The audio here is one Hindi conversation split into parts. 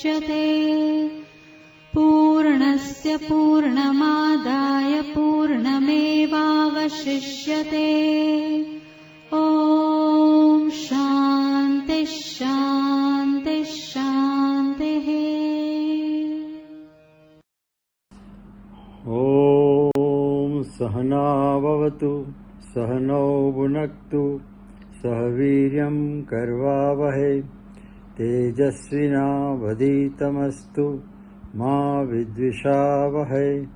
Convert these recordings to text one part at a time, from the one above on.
मुच्यते। पूर्णस्य पूर्णमादाय पूर्णमेवावशिष्यते। ॐ शान्ति शान्ति शान्तिः। ॐ सहना भवतु सहनौ भुनक्तु सह वीर्यं कर्वावहै तेजस्विनावधीतमस्तु मा विद्विषावहै।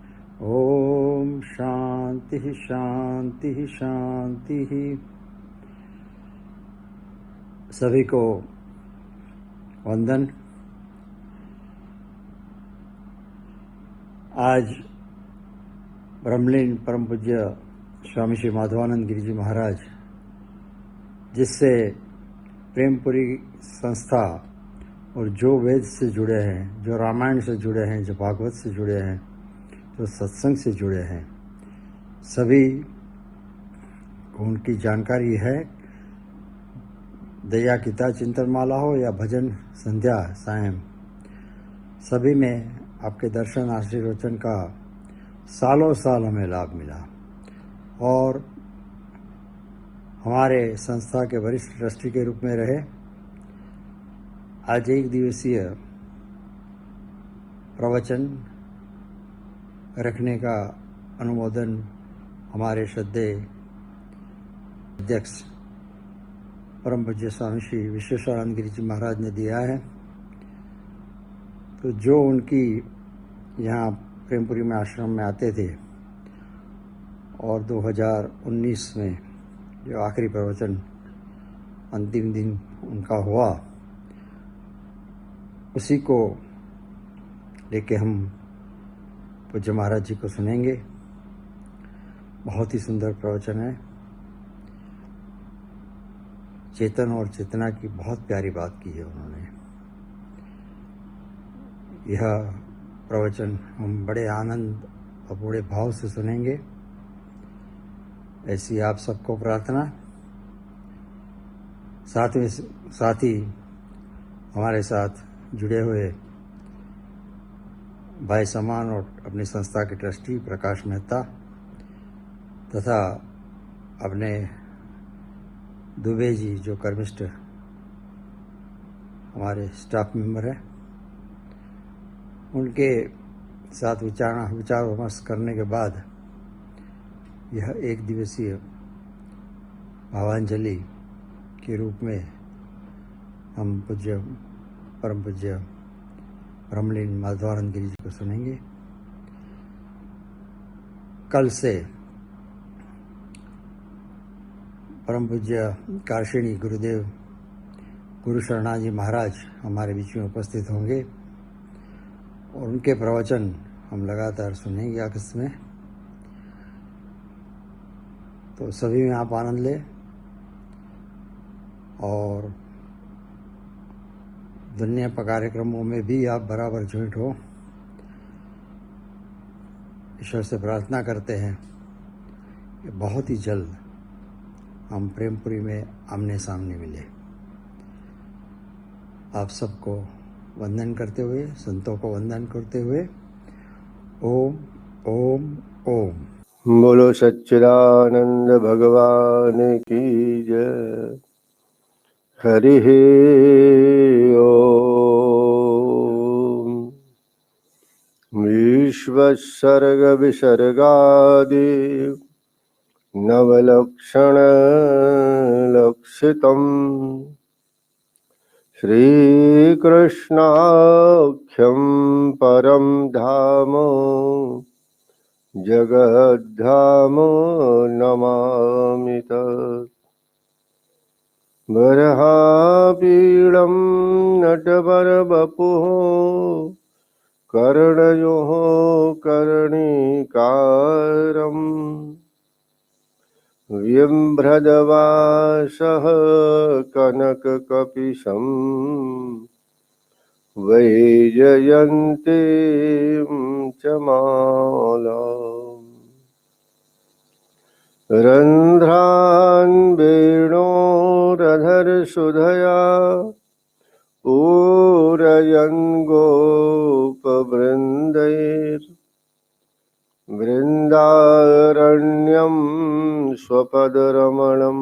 ॐ शान्ति शान्ति शान्ति। सभी को वंदन। आज ब्रह्मलीन परम पूज्य स्वामी श्री माधवानंद गिरि जी महाराज, जिससे प्रेमपुरी संस्था और जो वेद से जुड़े हैं, जो रामायण से जुड़े हैं, जो भागवत से जुड़े हैं, जो सत्संग से जुड़े हैं, सभी को उनकी जानकारी है। दया गीता चिंतन माला हो या भजन संध्या सायं, सभी में आपके दर्शन आशीर्वचन का सालों साल हमें लाभ मिला। और हमारे संस्था के वरिष्ठ ट्रस्टी के रूप में रहे। आज एक दिवसीय प्रवचन रखने का अनुमोदन हमारे श्रद्धेय अध्यक्ष परम पूज्य स्वामी श्री विश्वेश्वरानंद गिरि जी महाराज ने दिया है। तो जो उनकी यहाँ प्रेमपुरी में आश्रम में आते थे और 2019 में जो आखिरी प्रवचन अंतिम दिन उनका हुआ, उसी को लेके हम पूज्य महाराज जी को सुनेंगे। बहुत ही सुंदर प्रवचन है। चेतन और चेतना की बहुत प्यारी बात की है उन्होंने। यह प्रवचन हम बड़े आनंद और बड़े भाव से सुनेंगे, ऐसी आप सबको प्रार्थना। साथ ही हमारे साथ जुड़े हुए भाई समान और अपनी संस्था के ट्रस्टी प्रकाश मेहता तथा अपने दुबे जी जो कर्मिष्ठ हमारे स्टाफ मेंबर हैं, उनके साथ विचार विमर्श करने के बाद यह एक दिवसीय भावांजलि के रूप में हम परम पूज्य ब्रह्मलीन माधवानंद गिरि जी को सुनेंगे। कल से परम पूज्य काशीणी गुरुदेव गुरु शरणा जी महाराज हमारे बीच में उपस्थित होंगे और उनके प्रवचन हम लगातार सुनेंगे अगस्त में। तो सभी में आप आनंद लें और दुनिया पर कार्यक्रमों में भी आप बराबर ज्वाइंट हो। ईश्वर से प्रार्थना करते हैं कि बहुत ही जल्द हम प्रेमपुरी में आमने सामने मिले। आप सबको वंदन करते हुए, संतों को वंदन करते हुए, ओम ओम ओम। बोलो सच्चिदानंद भगवान की जय। हरि ओम। विश्वसर्ग विसर्गादि नवलक्षण लक्षितम् श्रीकृष्णाख्यं परं धाम जगद्धाम नमामि तत्। बर्हापीडं नटवरवपुः कर्णयोः कर्णिकारम् व्यम्भ्रदवासः कनककपिशं वैजयन्तीं च मालाम्। रन्ध्रान् वेणोरधरसुधया पूरयन् गो स्वपदरमणं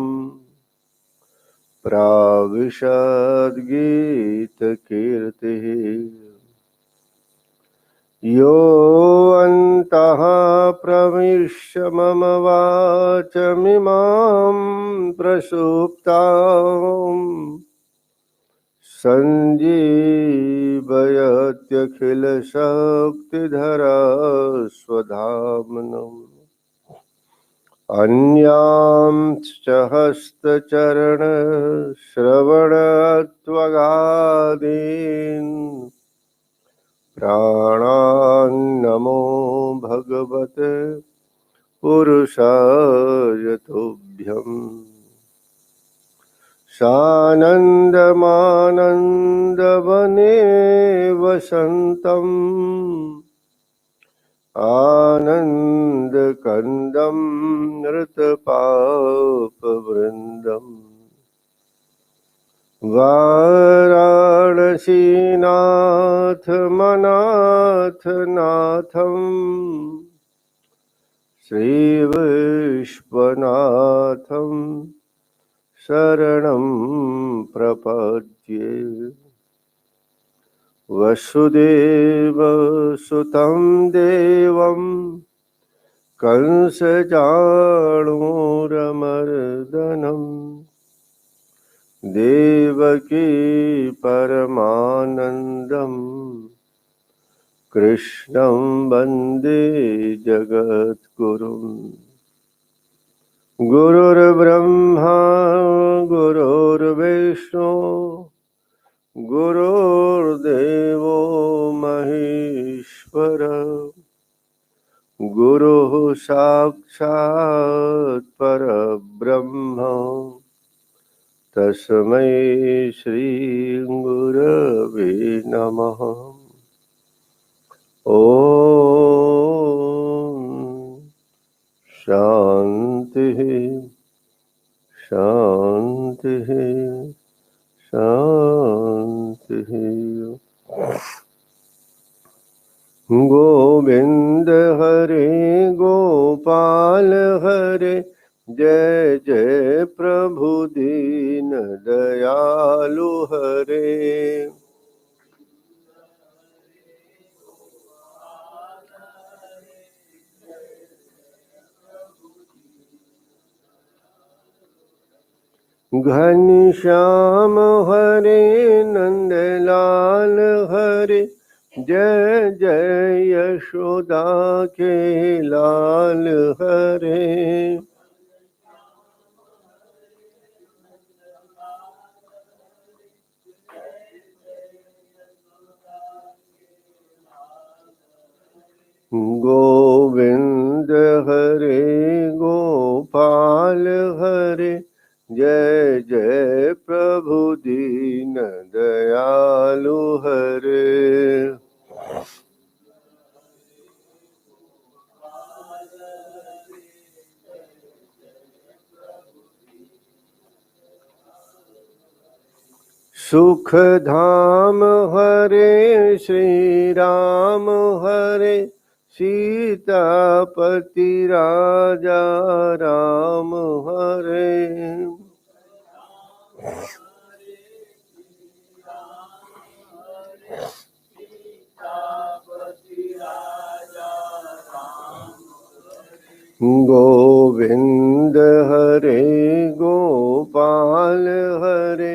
प्राविशद्गीतकीर्तिः यो अन्तः प्रविश्य मम वाचमिमां प्रसुप्ताम् सञ्जीवयत्यखिलशक्तिधरा स्वधाम्नम् अन्यांश्च हस्तचरणश्रवणत्वगादीन् प्राणान्नमो भगवते पुरुषाय तुभ्यम् सानन्दमानन्दवने वसन्तम् आनन्दकन्दं नृतपापवृन्दम् वाराणसीनाथ मनाथनाथम् श्रीविश्वनाथं शरणं प्रपद्ये वसुदेवसुतं देवं कंसचाणूरमर्दनं देवकी परमानन्दं कृष्णं वन्दे जगद्गुरुम् गुरुर्ब्रह्मा गुरुर्विष्णु गुरुर्देवो महेश्वर गुरुः साक्षात् परब्रह्म तस्मै श्री गुरवे नमः। ओम शांति शांति शांति। गोविंद हरे गोपाल हरे जय जय प्रभु दीन दयालु हरे। घनश्याम हरे नंदलाल हरे जय जय यशोदा के लाल हरे। गोविंद हरे गोपाल हरे जय जय प्रभु दीन दयालु हरे। सुख धाम हरे श्री राम हरे सीतापति राजा राम हरे। गोविंद हरे गोपाल हरे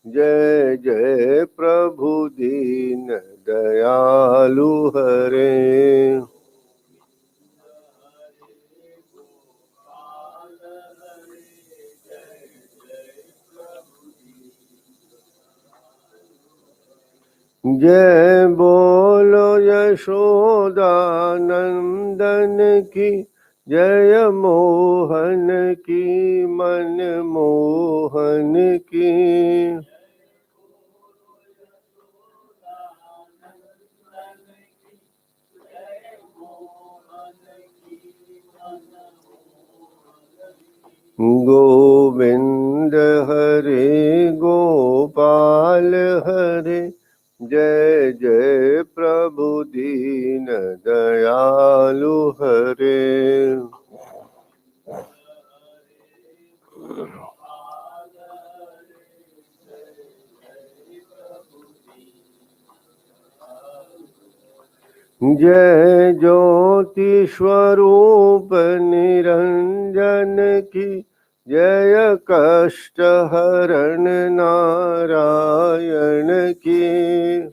जय जय प्रभु दीन दयालु हरे। जय बोलो यशोदा नंदन की जय मोहन की मन मोहन की। गोविंद हरे गोपाल हरे जय जय प्रभु दीन दयालु हरे। जय ज्योति स्वरूप निरंजन की, जय कष्ट हरण नारायण की।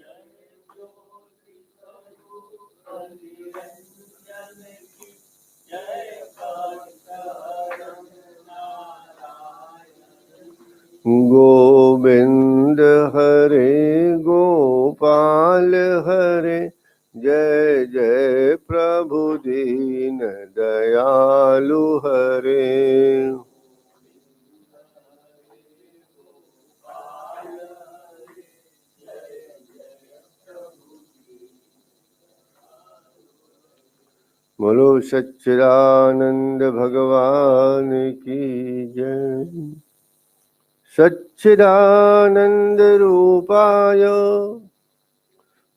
गोविंद हरे गोपाल हरे, जय जय प्रभु दीन दयालु हरे। बोलो सच्चिदानंद भगवान की जय। सच्चिदानंद रूपाय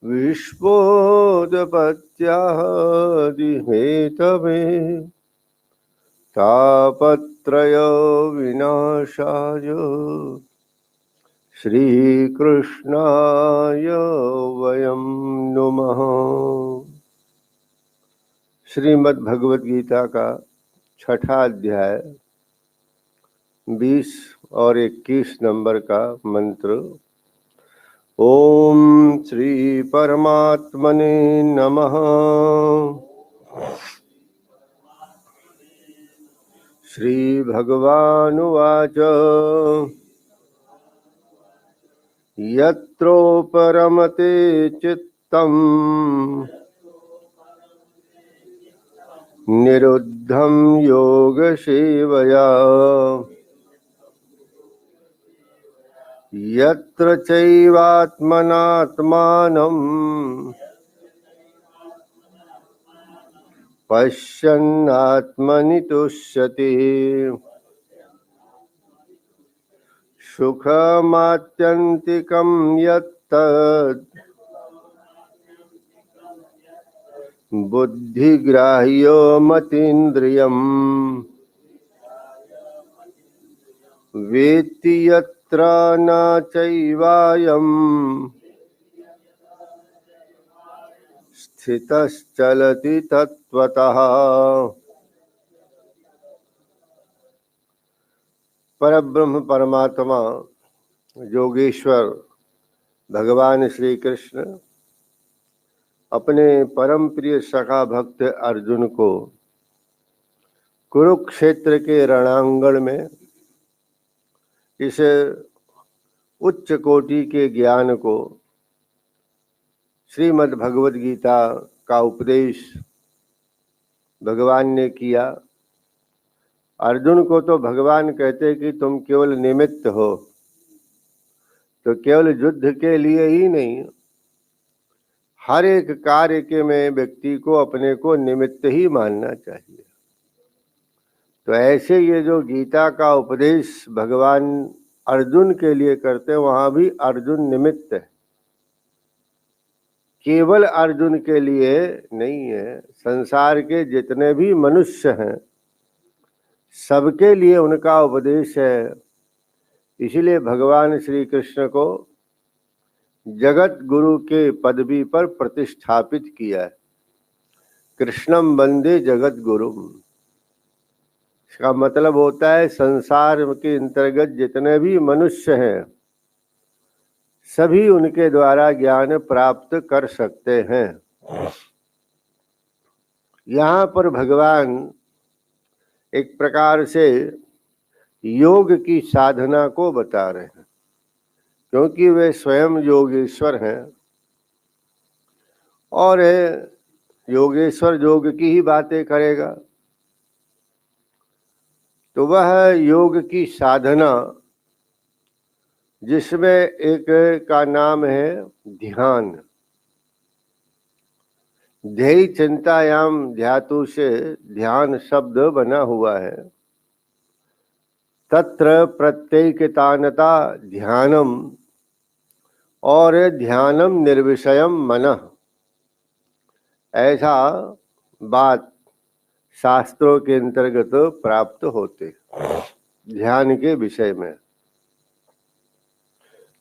विश्वोत्पत्त्यादिहेतवे, तापत्रय विनाशाय श्रीकृष्णाय वयं नुमः। श्रीमद् भगवद गीता का छठा अध्याय 20 और 21 नंबर का मंत्र। ओम श्री परमात्मने नमः। श्री भगवानुवाच यत्रोपरमते चित्तम् निरुद्धं योगसेवया, यत्र चैवात्मनात्मानं पश्यन्नात्मनि तुष्यति। सुखमात्यन्तिकं यत्तद् बुद्धिग्राह्यमतीन्द्रियम्, वेत्ति यत्र न चैवायम् स्थितश्चलति तत्त्वतः। परब्रह्म परमात्मा योगेश्वर भगवान श्री कृष्ण अपने परम प्रिय सखा भक्त अर्जुन को कुरुक्षेत्र के रणांगण में इस उच्च कोटि के ज्ञान को, श्रीमद् भगवद गीता का उपदेश भगवान ने किया। अर्जुन को तो भगवान कहते कि तुम केवल निमित्त हो, तो केवल युद्ध के लिए ही नहीं, हर एक कार्य के में व्यक्ति को अपने को निमित्त ही मानना चाहिए। तो ऐसे ये जो गीता का उपदेश भगवान अर्जुन के लिए करते, वहां भी अर्जुन निमित्त है, केवल अर्जुन के लिए नहीं है। संसार के जितने भी मनुष्य हैं सबके लिए उनका उपदेश है। इसलिए भगवान श्री कृष्ण को जगत गुरु के पदवी पर प्रतिष्ठापित किया है। कृष्णम वंदे जगत गुरु, इसका मतलब होता है संसार के अंतर्गत जितने भी मनुष्य हैं सभी उनके द्वारा ज्ञान प्राप्त कर सकते हैं। यहाँ पर भगवान एक प्रकार से योग की साधना को बता रहे हैं, क्योंकि वे स्वयं योगेश्वर हैं और योगेश्वर योग की ही बातें करेगा। तो वह योग की साधना जिसमें एक का नाम है ध्यान। ध्येय चिंतायाम ध्यातु से ध्यान शब्द बना हुआ है। तत्र प्रत्येकतानता ध्यानम और ध्यानम निर्विषयम मनः, ऐसा बात शास्त्रों के अंतर्गत प्राप्त होते ध्यान के विषय में।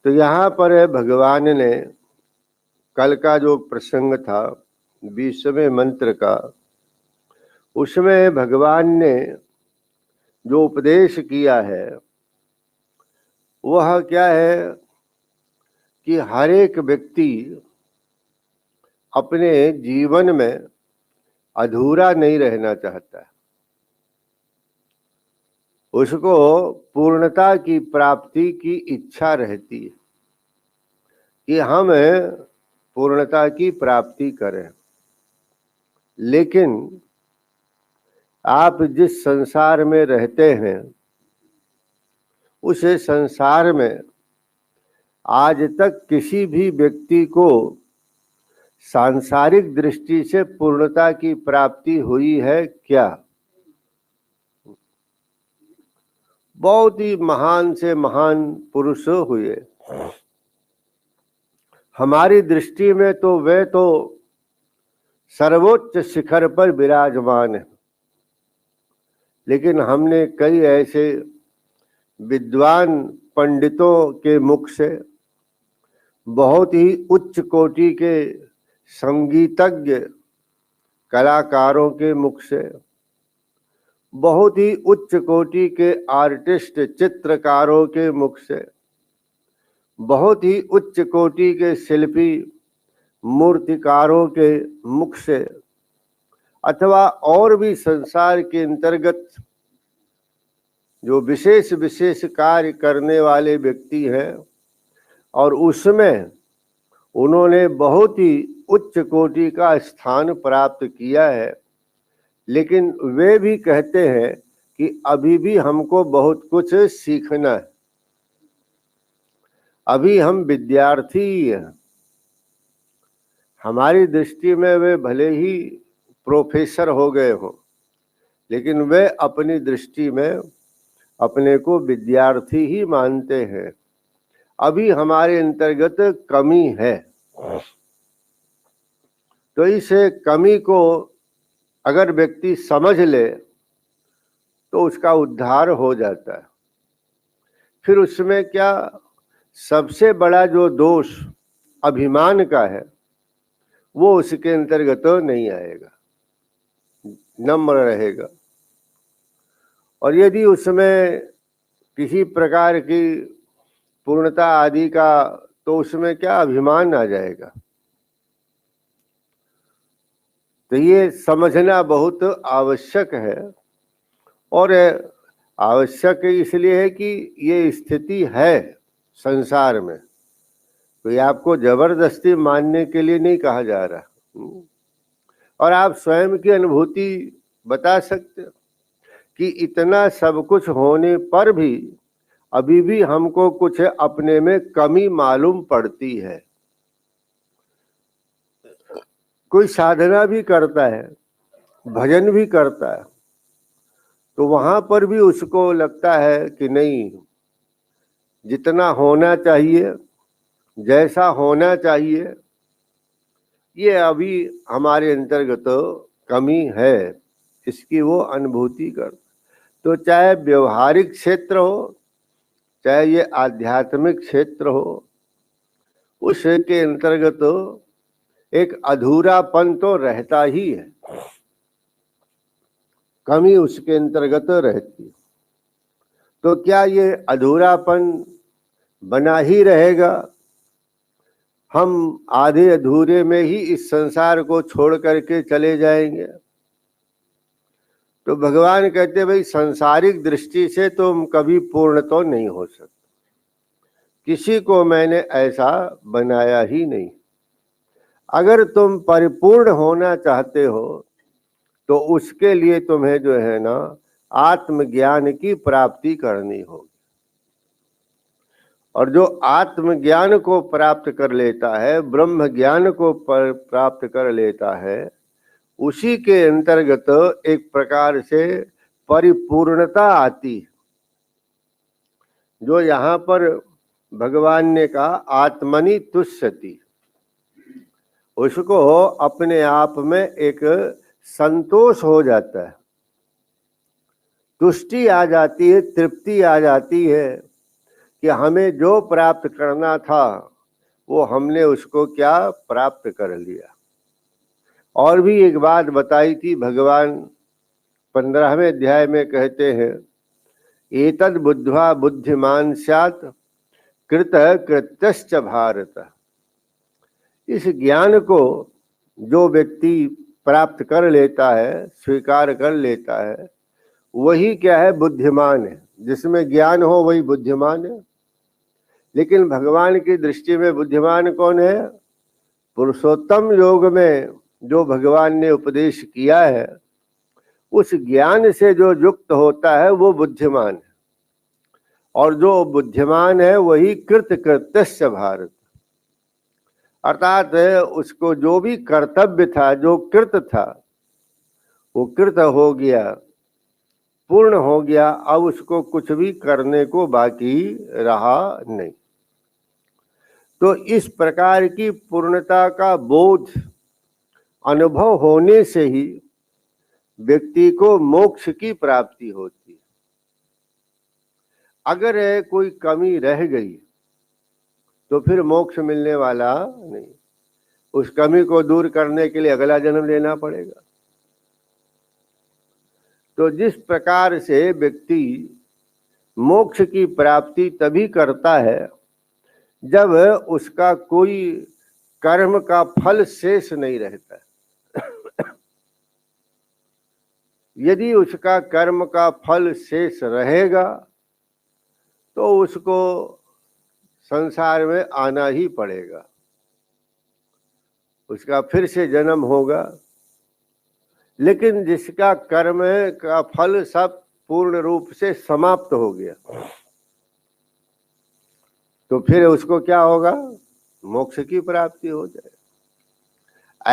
तो यहाँ पर भगवान ने कल का जो प्रसंग था 20वें मंत्र का, उसमें भगवान ने जो उपदेश किया है वह क्या है कि हर एक व्यक्ति अपने जीवन में अधूरा नहीं रहना चाहता है, उसको पूर्णता की प्राप्ति की इच्छा रहती है कि हम पूर्णता की प्राप्ति करें। लेकिन आप जिस संसार में रहते हैं उस संसार में आज तक किसी भी व्यक्ति को सांसारिक दृष्टि से पूर्णता की प्राप्ति हुई है क्या? बहुत ही महान से महान पुरुष हुए, हमारी दृष्टि में तो वे तो सर्वोच्च शिखर पर विराजमान है, लेकिन हमने कई ऐसे विद्वान पंडितों के मुख से, बहुत ही उच्च कोटि के संगीतज्ञ कलाकारों के मुख से, बहुत ही उच्च कोटि के आर्टिस्ट चित्रकारों के मुख से, बहुत ही उच्च कोटि के शिल्पी मूर्तिकारों के मुख से, अथवा और भी संसार के अंतर्गत जो विशेष विशेष कार्य करने वाले व्यक्ति हैं और उसमें उन्होंने बहुत ही उच्च कोटि का स्थान प्राप्त किया है, लेकिन वे भी कहते हैं कि अभी भी हमको बहुत कुछ सीखना है, अभी हम विद्यार्थी ही हैं। हमारी दृष्टि में वे भले ही प्रोफेसर हो गए हों, लेकिन वे अपनी दृष्टि में अपने को विद्यार्थी ही मानते हैं, अभी हमारे अंतर्गत कमी है। तो इस कमी को अगर व्यक्ति समझ ले तो उसका उद्धार हो जाता है। फिर उसमें क्या, सबसे बड़ा जो दोष अभिमान का है वो उसके अंतर्गत नहीं आएगा, नम्र रहेगा। और यदि उसमें किसी प्रकार की पूर्णता आदि का, तो उसमें क्या अभिमान आ जाएगा। तो ये समझना बहुत आवश्यक है, और आवश्यक इसलिए है कि ये स्थिति है संसार में, तो ये आपको जबरदस्ती मानने के लिए नहीं कहा जा रहा। और आप स्वयं की अनुभूति बता सकते हो कि इतना सब कुछ होने पर भी अभी भी हमको कुछ अपने में कमी मालूम पड़ती है। कोई साधना भी करता है, भजन भी करता है, तो वहां पर भी उसको लगता है कि नहीं, जितना होना चाहिए, जैसा होना चाहिए, ये अभी हमारे अंतर्गत कमी है, इसकी वो अनुभूति कर। तो चाहे व्यवहारिक क्षेत्र हो, चाहे ये आध्यात्मिक क्षेत्र हो, उसके अंतर्गत एक अधूरापन तो रहता ही है, कमी उसके अंतर्गत रहती है। तो क्या ये अधूरापन बना ही रहेगा? हम आधे अधूरे में ही इस संसार को छोड़ करके चले जाएंगे? तो भगवान कहते भाई, सांसारिक दृष्टि से तुम कभी पूर्ण तो नहीं हो सकते, किसी को मैंने ऐसा बनाया ही नहीं। अगर तुम परिपूर्ण होना चाहते हो तो उसके लिए तुम्हें जो है ना, आत्मज्ञान की प्राप्ति करनी होगी। और जो आत्मज्ञान को प्राप्त कर लेता है, ब्रह्म ज्ञान को प्राप्त कर लेता है, उसी के अंतर्गत एक प्रकार से परिपूर्णता आती है। जो यहाँ पर भगवान ने कहा आत्मनि तुष्यति, उसको अपने आप में एक संतोष हो जाता है, तुष्टि आ जाती है, तृप्ति आ जाती है कि हमें जो प्राप्त करना था वो हमने उसको क्या प्राप्त कर लिया। और भी एक बात बताई थी, भगवान 15वें अध्याय में कहते हैं, एतद् बुद्ध्वा बुद्धिमान स्यात् कृत कृत्यश्च भारत। इस ज्ञान को जो व्यक्ति प्राप्त कर लेता है, स्वीकार कर लेता है, वही क्या है, बुद्धिमान है। जिसमें ज्ञान हो वही बुद्धिमान है। लेकिन भगवान की दृष्टि में बुद्धिमान कौन है? पुरुषोत्तम योग में जो भगवान ने उपदेश किया है, उस ज्ञान से जो युक्त होता है वो बुद्धिमान है। और जो बुद्धिमान है वही कृत कृत्यश्च भारत, अर्थात उसको जो भी कर्तव्य था, जो कृत था, वो कृत हो गया, पूर्ण हो गया। अब उसको कुछ भी करने को बाकी रहा नहीं। तो इस प्रकार की पूर्णता का बोध, अनुभव होने से ही व्यक्ति को मोक्ष की प्राप्ति होती है। अगर कोई कमी रह गई तो फिर मोक्ष मिलने वाला नहीं। उस कमी को दूर करने के लिए अगला जन्म लेना पड़ेगा। तो जिस प्रकार से व्यक्ति मोक्ष की प्राप्ति तभी करता है जब उसका कोई कर्म का फल शेष नहीं रहता। यदि उसका कर्म का फल शेष रहेगा तो उसको संसार में आना ही पड़ेगा, उसका फिर से जन्म होगा। लेकिन जिसका कर्म का फल सब पूर्ण रूप से समाप्त हो गया, तो फिर उसको क्या होगा? मोक्ष की प्राप्ति हो जाए।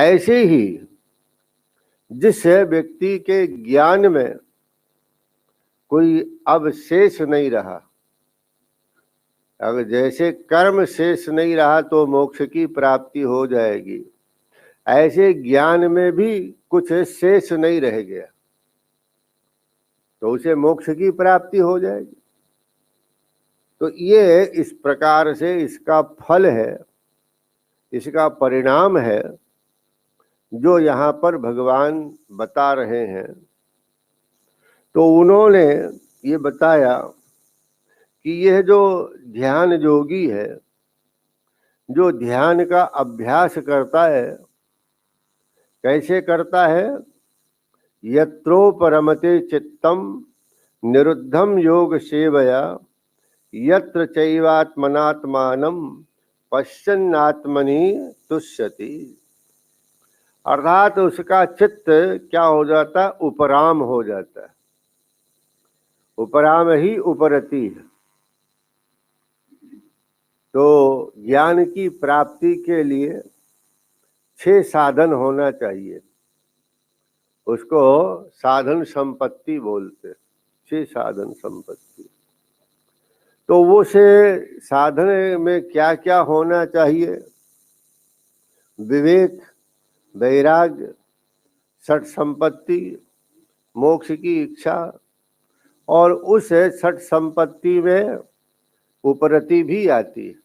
ऐसे ही जिस व्यक्ति के ज्ञान में कोई अब शेष नहीं रहा, अगर जैसे कर्म शेष नहीं रहा तो मोक्ष की प्राप्ति हो जाएगी, ऐसे ज्ञान में भी कुछ शेष नहीं रह गया तो उसे मोक्ष की प्राप्ति हो जाएगी। तो ये इस प्रकार से इसका फल है, इसका परिणाम है जो यहाँ पर भगवान बता रहे हैं। तो उन्होंने ये बताया कि यह जो ध्यान योगी है, जो ध्यान का अभ्यास करता है, कैसे करता है? यत्रोपरमते चित्तम निरुद्धम योग सेवया यत्र चैवात्मनात्मानं पश्यन्नात्मनि तुष्यति। अर्थात उसका चित्त क्या हो जाता है? उपराम हो जाता है। उपराम ही उपरति है। तो ज्ञान की प्राप्ति के लिए 6 साधन होना चाहिए। उसको साधन संपत्ति बोलते, 6 साधन संपत्ति। तो वो से साधन में क्या क्या होना चाहिए? विवेक, वैराग्य, षट संपत्ति, मोक्ष की इच्छा, और उस षट संपत्ति में उपरति भी आती है।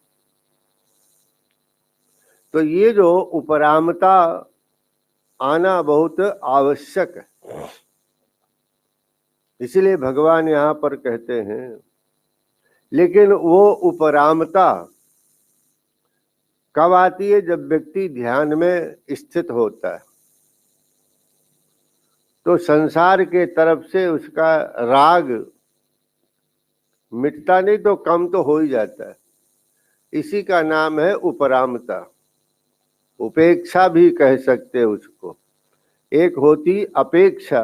तो ये जो उपरामता आना बहुत आवश्यक है। इसलिए भगवान यहाँ पर कहते हैं, लेकिन वो उपरामता कब आती है? जब व्यक्ति ध्यान में स्थित होता है। तो संसार के तरफ से उसका राग मिटता नहीं तो कम तो हो ही जाता है। इसी का नाम है उपरामता। उपेक्षा भी कह सकते हैं उसको। एक होती अपेक्षा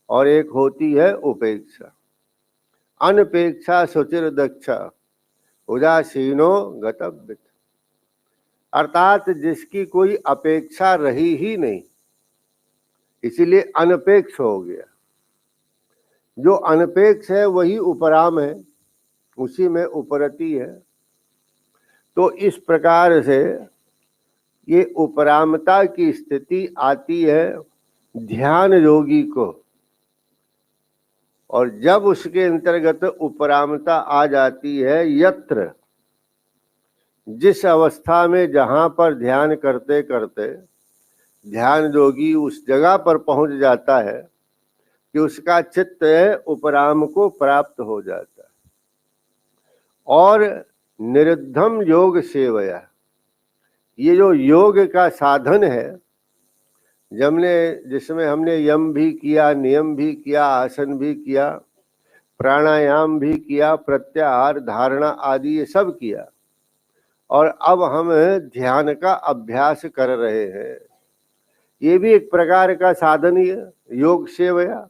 और एक होती है उपेक्षा। अनपेक्षा सुचिर दक्षा उदासीनो गतव्यत। अर्थात जिसकी कोई अपेक्षा रही ही नहीं, इसीलिए अनपेक्ष हो गया। जो अनपेक्ष है वही उपराम है, उसी में उपरति है। तो इस प्रकार से ये उपरामता की स्थिति आती है ध्यान योगी को। और जब उसके अंतर्गत उपरामता आ जाती है, यत्र, जिस अवस्था में जहाँ पर ध्यान करते करते ध्यान योगी उस जगह पर पहुंच जाता है कि उसका चित्त उपराम को प्राप्त हो जाता है। और निरुद्धम योग सेवया, ये जो योग का साधन है जिसमें हमने यम भी किया, नियम भी किया, आसन भी किया, प्राणायाम भी किया, प्रत्याहार, धारणा आदि ये सब किया, और अब हम ध्यान का अभ्यास कर रहे हैं। ये भी एक प्रकार का साधन ही है, योग सेवया।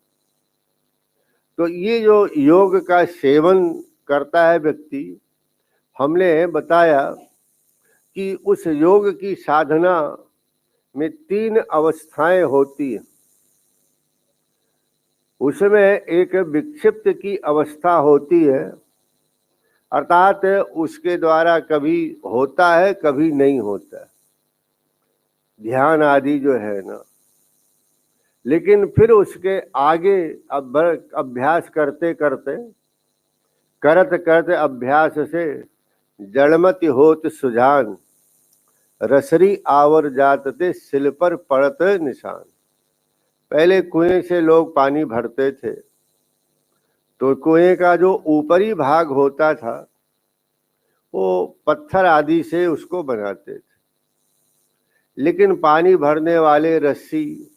तो ये जो योग का सेवन करता है व्यक्ति, हमने बताया कि उस योग की साधना में 3 अवस्थाएं होती हैं। उसमें एक विक्षिप्त की अवस्था होती है, अर्थात उसके द्वारा कभी होता है कभी नहीं होता, ध्यान आदि जो है ना। लेकिन फिर उसके आगे अभ्यास करते करते अभ्यास से जड़मति होत सुजान, रसरी आवर जातते सिल पर पड़त निशान। पहले कुएं से लोग पानी भरते थे तो कुएं का जो ऊपरी भाग होता था वो पत्थर आदि से उसको बनाते थे, लेकिन पानी भरने वाले रस्सी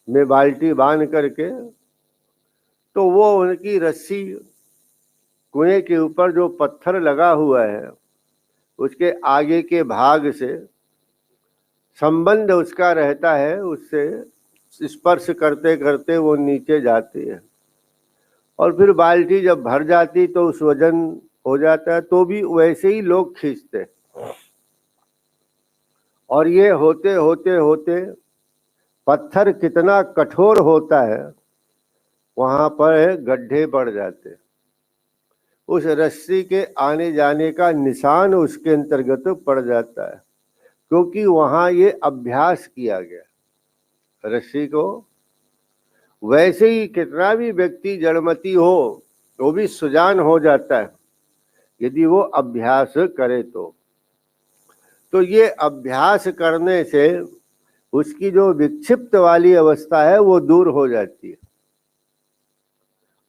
में बाल्टी बांध करके, तो वो उनकी रस्सी कुएं के ऊपर जो पत्थर लगा हुआ है उसके आगे के भाग से संबंध उसका रहता है, उससे स्पर्श करते करते वो नीचे जाती है, और फिर बाल्टी जब भर जाती तो उस वजन हो जाता है, तो भी वैसे ही लोग खींचते। और ये होते होते होते पत्थर कितना कठोर होता है, वहां पर गड्ढे पड़ जाते, उस रस्सी के आने जाने का निशान उसके अंतर्गत पड़ जाता है, क्योंकि वहां ये अभ्यास किया गया रस्सी को। वैसे ही कितना भी व्यक्ति जड़मती हो वो भी सुजान हो जाता है यदि वो अभ्यास करे तो ये अभ्यास करने से उसकी जो विक्षिप्त वाली अवस्था है वो दूर हो जाती है,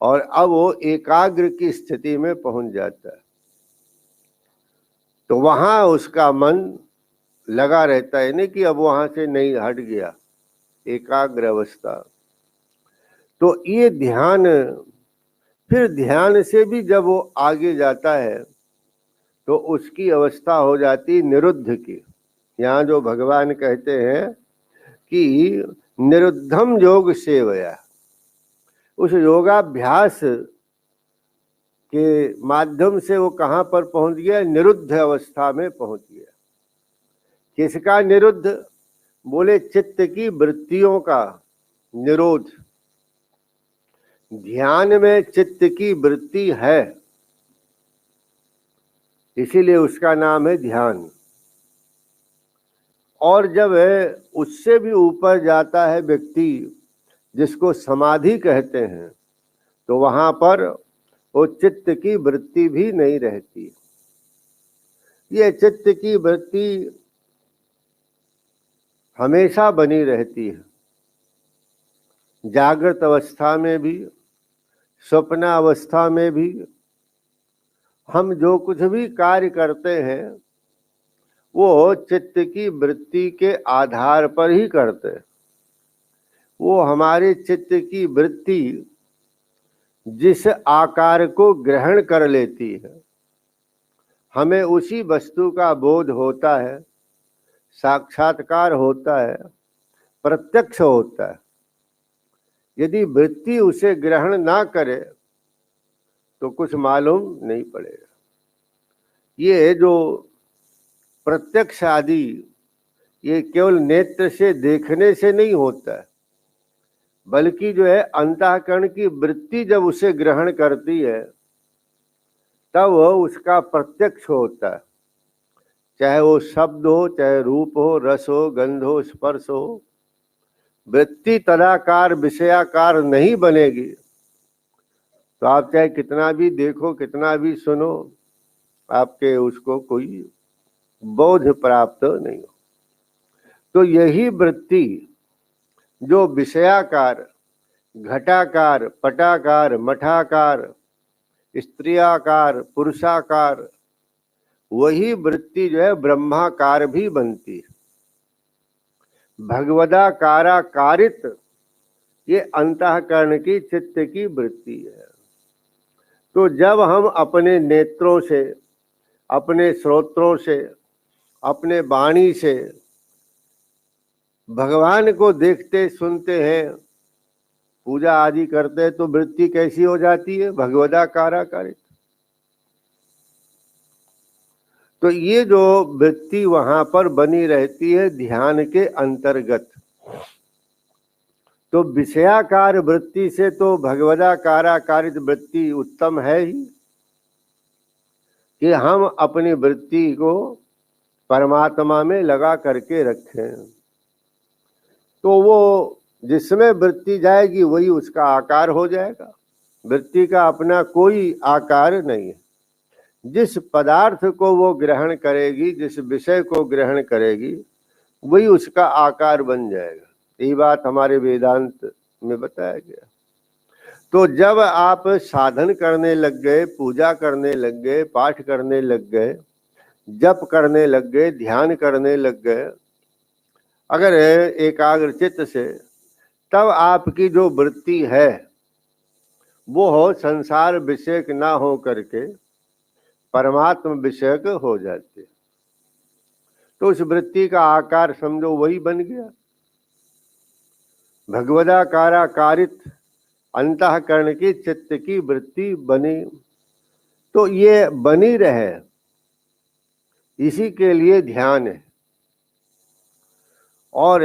और अब वो एकाग्र की स्थिति में पहुंच जाता है। तो वहां उसका मन लगा रहता है, नहीं कि अब वहां से नहीं हट गया, एकाग्र अवस्था। तो ये ध्यान, फिर ध्यान से भी जब वो आगे जाता है तो उसकी अवस्था हो जाती निरुद्ध की। यहाँ जो भगवान कहते हैं कि निरुद्धम योग सेवया, उस योगाभ्यास के माध्यम से वो कहाँ पर पहुंच गया? निरुद्ध अवस्था में पहुंच गया। किसका निरुद्ध? बोले चित्त की वृत्तियों का निरोध। ध्यान में चित्त की वृत्ति है, इसीलिए उसका नाम है ध्यान। और जब उससे भी ऊपर जाता है व्यक्ति, जिसको समाधि कहते हैं, तो वहां पर वो चित्त की वृत्ति भी नहीं रहती। ये चित्त की वृत्ति हमेशा बनी रहती है, जागृत अवस्था में भी, स्वप्न अवस्था में भी। हम जो कुछ भी कार्य करते हैं वो चित्त की वृत्ति के आधार पर ही करते हैं। वो हमारे चित्त की वृत्ति जिस आकार को ग्रहण कर लेती है, हमें उसी वस्तु का बोध होता है, साक्षात्कार होता है, प्रत्यक्ष होता है। यदि वृत्ति उसे ग्रहण ना करे तो कुछ मालूम नहीं पड़ेगा। ये जो प्रत्यक्ष आदि, ये केवल नेत्र से देखने से नहीं होता है, बल्कि जो है अंतःकरण की वृत्ति जब उसे ग्रहण करती है तब उसका प्रत्यक्ष होता है। चाहे वो शब्द हो, चाहे रूप हो, रस हो, गंध हो, स्पर्श हो। वृत्ति तदाकार विषयाकार नहीं बनेगी तो आप चाहे कितना भी देखो, कितना भी सुनो, आपके उसको कोई बोध प्राप्त नहीं हो। तो यही वृत्ति जो विषयाकार, घटाकार, पटाकार, मठाकार, स्त्रियाकार, पुरुषाकार, वही वृत्ति जो है ब्रह्माकार भी बनती है। भगवदाकाराकारित ये अंतःकरण की चित्त की वृत्ति है। तो जब हम अपने नेत्रों से, अपने श्रोत्रों से, अपने वाणी से भगवान को देखते सुनते हैं, पूजा आदि करते हैं, तो वृत्ति कैसी हो जाती है? भगवदाकाराकारित। तो ये जो वृत्ति वहां पर बनी रहती है ध्यान के अंतर्गत, तो विषयाकार वृत्ति से तो भगवदाकाराकारित वृत्ति उत्तम है ही, कि हम अपनी वृत्ति को परमात्मा में लगा करके रखें। तो वो जिसमें वृत्ति जाएगी वही उसका आकार हो जाएगा। वृत्ति का अपना कोई आकार नहीं है। जिस पदार्थ को वो ग्रहण करेगी, जिस विषय को ग्रहण करेगी, वही उसका आकार बन जाएगा। यही बात हमारे वेदांत में बताया गया। तो जब आप साधन करने लग गए, पूजा करने लग गए, पाठ करने लग गए, जप करने लग गए, ध्यान करने लग गए, अगर एकाग्र चित्त से, तब आपकी जो वृत्ति है वो हो संसार विषयक ना हो करके परमात्मा विषयक हो जाती है। तो उस वृत्ति का आकार समझो वही बन गया। भगवदाकाराकारित अंतःकरण की चित्त की वृत्ति बनी। तो ये बनी रहे, इसी के लिए ध्यान है। और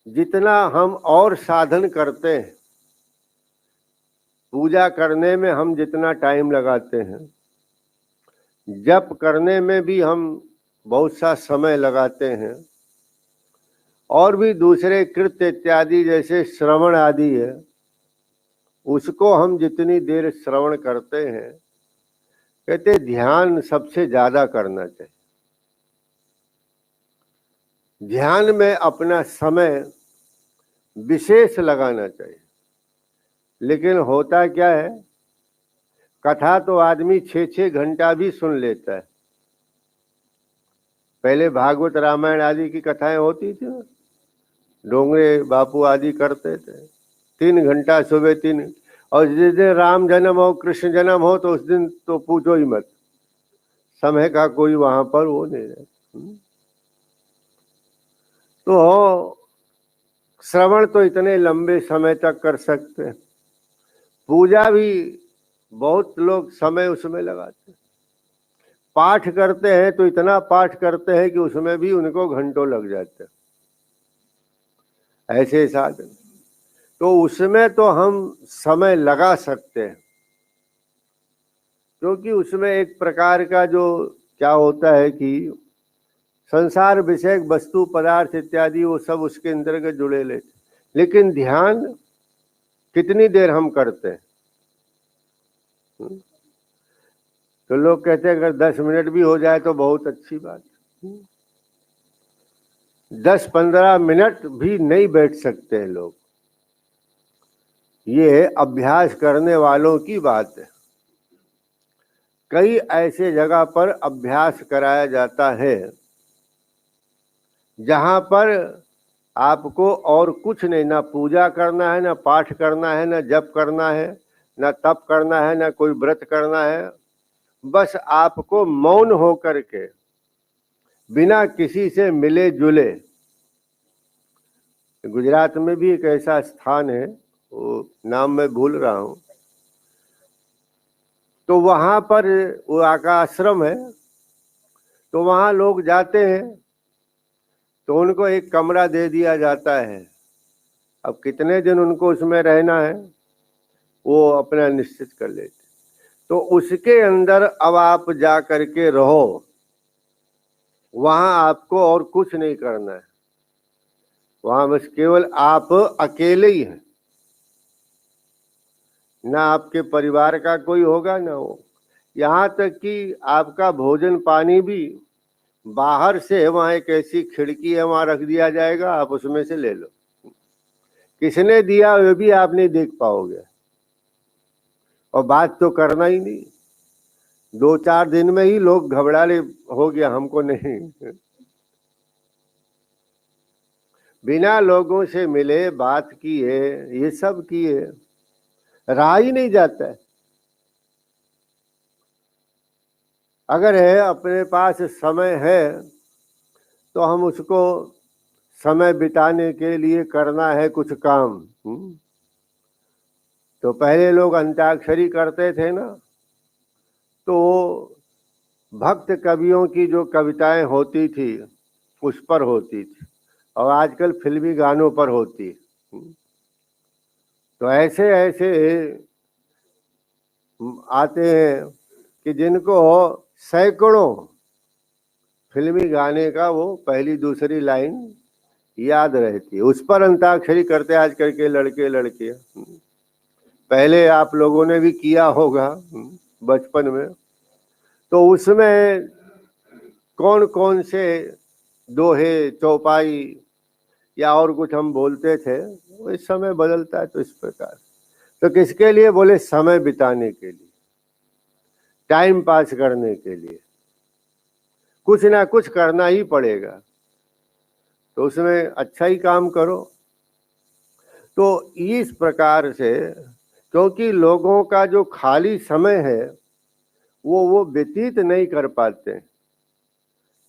जितना हम और साधन करते हैं, पूजा करने में हम जितना टाइम लगाते हैं, जप करने में भी हम बहुत सा समय लगाते हैं, और भी दूसरे कृत्य इत्यादि जैसे श्रवण आदि है, उसको हम जितनी देर श्रवण करते हैं, कहते ध्यान सबसे ज्यादा करना चाहिए। ध्यान में अपना समय विशेष लगाना चाहिए। लेकिन होता क्या है, कथा तो आदमी 6-6 घंटा भी सुन लेता है। पहले भागवत रामायण आदि की कथाएं होती थी, डोंगरे बापू आदि करते थे, 3 घंटा सुबह 3, और जिस दिन राम जन्म हो, कृष्ण जन्म हो, तो उस दिन तो पूछो ही मत, समय का कोई वहां पर वो नहीं रहता। तो श्रवण तो इतने लंबे समय तक कर सकते हैं, पूजा भी बहुत लोग समय उसमें लगाते हैं, पाठ करते हैं तो इतना पाठ करते हैं कि उसमें भी उनको घंटों लग जाते हैं। ऐसे साधन, तो उसमें तो हम समय लगा सकते हैं, क्योंकि उसमें एक प्रकार का जो क्या होता है कि संसार विषयक वस्तु पदार्थ इत्यादि वो सब उसके अंतर्गत जुड़े लेते। लेकिन ध्यान कितनी देर हम करते हैं? तो लोग कहते हैं अगर 10 मिनट भी हो जाए तो बहुत अच्छी बात है। 10-15 मिनट भी नहीं बैठ सकते हैं लोग। ये अभ्यास करने वालों की बात है। कई ऐसे जगह पर अभ्यास कराया जाता है जहां पर आपको और कुछ नहीं, ना पूजा करना है, ना पाठ करना है, ना जप करना है, ना तप करना है, ना कोई व्रत करना है। बस आपको मौन होकर के बिना किसी से मिले जुले, गुजरात में भी एक ऐसा स्थान है, वो नाम मैं भूल रहा हूँ, तो वहां पर वो का आश्रम है, तो वहां लोग जाते हैं तो उनको एक कमरा दे दिया जाता है। अब कितने दिन उनको उसमें रहना है वो अपना निश्चित कर लेते। तो उसके अंदर अब आप जा करके रहो, वहां आपको और कुछ नहीं करना है, वहां बस केवल आप अकेले ही हैं, ना आपके परिवार का कोई होगा ना हो। यहाँ तक कि आपका भोजन पानी भी बाहर से वहां एक ऐसी खिड़की है, वहां रख दिया जाएगा, आप उसमें से ले लो। किसने दिया वो भी आप नहीं देख पाओगे, और बात तो करना ही नहीं। 2-4 दिन में ही लोग घबराले हो गया, हमको नहीं। बिना लोगों से मिले बात किए, ये सब किए, रहा ही नहीं जाता है। अगर है अपने पास समय है तो हम उसको समय बिताने के लिए करना है कुछ काम। तो पहले लोग अंताक्षरी करते थे ना, तो भक्त कवियों की जो कविताएं होती थी उस पर होती थी, और आजकल फिल्मी गानों पर होती है। तो ऐसे ऐसे आते हैं कि जिनको सैकड़ों फिल्मी गाने का वो पहली दूसरी लाइन याद रहती है, उस पर अंताक्षरी करते आजकल के लड़के लड़कियां। पहले आप लोगों ने भी किया होगा बचपन में, तो उसमें कौन कौन से दोहे, चौपाई या और कुछ हम बोलते थे, इस समय बदलता है तो इस प्रकार। तो किसके लिए बोले? समय बिताने के लिए, टाइम पास करने के लिए, कुछ ना कुछ करना ही पड़ेगा, तो उसमें अच्छा ही काम करो। तो इस प्रकार से, क्योंकि लोगों का जो खाली समय है वो व्यतीत नहीं कर पाते,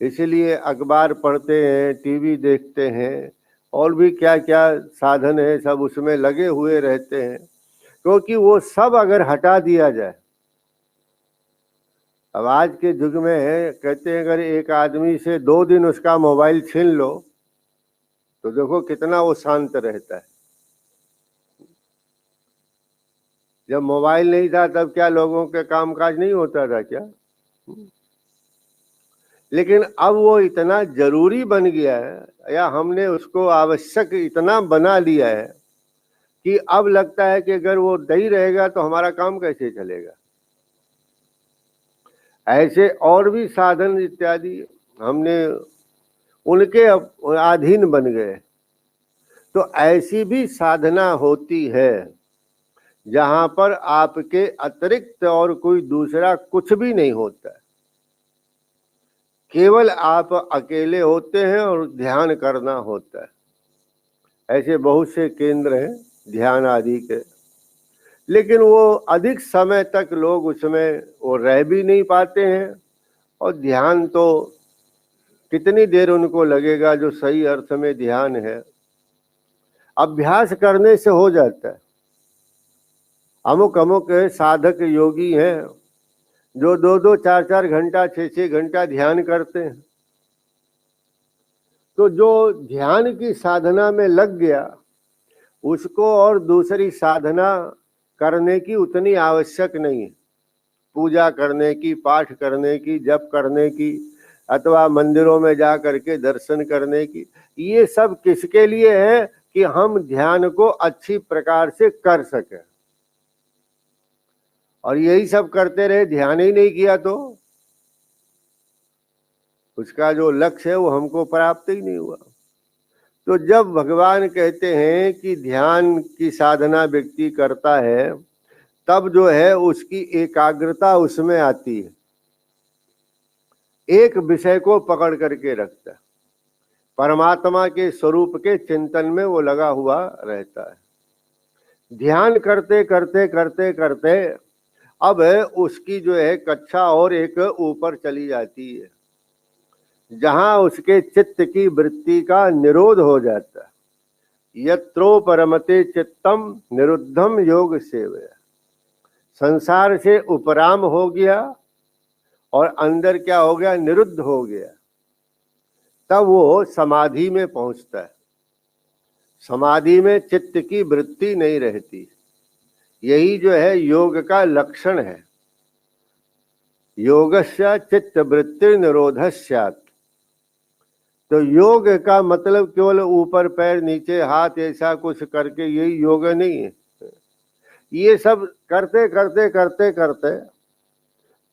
इसलिए अखबार पढ़ते हैं, टीवी देखते हैं, और भी क्या क्या साधन है सब उसमें लगे हुए रहते हैं। क्योंकि वो सब अगर हटा दिया जाए, अब आज के युग में है, कहते हैं अगर एक आदमी से 2 दिन उसका मोबाइल छीन लो तो देखो कितना वो शांत रहता है। जब मोबाइल नहीं था तब क्या लोगों के कामकाज नहीं होता था क्या? लेकिन अब वो इतना जरूरी बन गया है, या हमने उसको आवश्यक इतना बना लिया है कि अब लगता है कि अगर वो नहीं रहेगा तो हमारा काम कैसे चलेगा। ऐसे और भी साधन इत्यादि हमने उनके अधीन बन गए। तो ऐसी भी साधना होती है जहां पर आपके अतिरिक्त और कोई दूसरा कुछ भी नहीं होता है, केवल आप अकेले होते हैं और ध्यान करना होता है। ऐसे बहुत से केंद्र हैं ध्यान आदि के, लेकिन वो अधिक समय तक लोग उसमें वो रह भी नहीं पाते हैं, और ध्यान तो कितनी देर उनको लगेगा जो सही अर्थ में ध्यान है, अभ्यास करने से हो जाता है। अमुक अमुक साधक योगी हैं जो 2-2, 4-4 घंटा, 6-6 घंटा ध्यान करते हैं। तो जो ध्यान की साधना में लग गया उसको और दूसरी साधना करने की उतनी आवश्यक नहीं है। पूजा करने की, पाठ करने की, जप करने की, अथवा मंदिरों में जा करके दर्शन करने की, ये सब किसके लिए है? कि हम ध्यान को अच्छी प्रकार से कर सके। और यही सब करते रहे, ध्यान ही नहीं किया तो उसका जो लक्ष्य है वो हमको प्राप्त ही नहीं हुआ। तो जब भगवान कहते हैं कि ध्यान की साधना व्यक्ति करता है, तब जो है उसकी एकाग्रता उसमें आती है, एक विषय को पकड़ करके रखता है, परमात्मा के स्वरूप के चिंतन में वो लगा हुआ रहता है। ध्यान करते करते करते करते अब उसकी जो है कक्षा और एक ऊपर चली जाती है, जहां उसके चित्त की वृत्ति का निरोध हो जाता है। यत्रोपरमते चित्तम निरुद्धम योग सेवया, संसार से उपराम हो गया और अंदर क्या हो गया? निरुद्ध हो गया। तब वो समाधि में पहुंचता है। समाधि में चित्त की वृत्ति नहीं रहती। यही जो है योग का लक्षण है। योगस्य चित्त वृत्ति निरोधस्यात्। तो योग का मतलब केवल ऊपर पैर नीचे हाथ ऐसा कुछ करके यही योग नहीं है। ये सब करते करते करते करते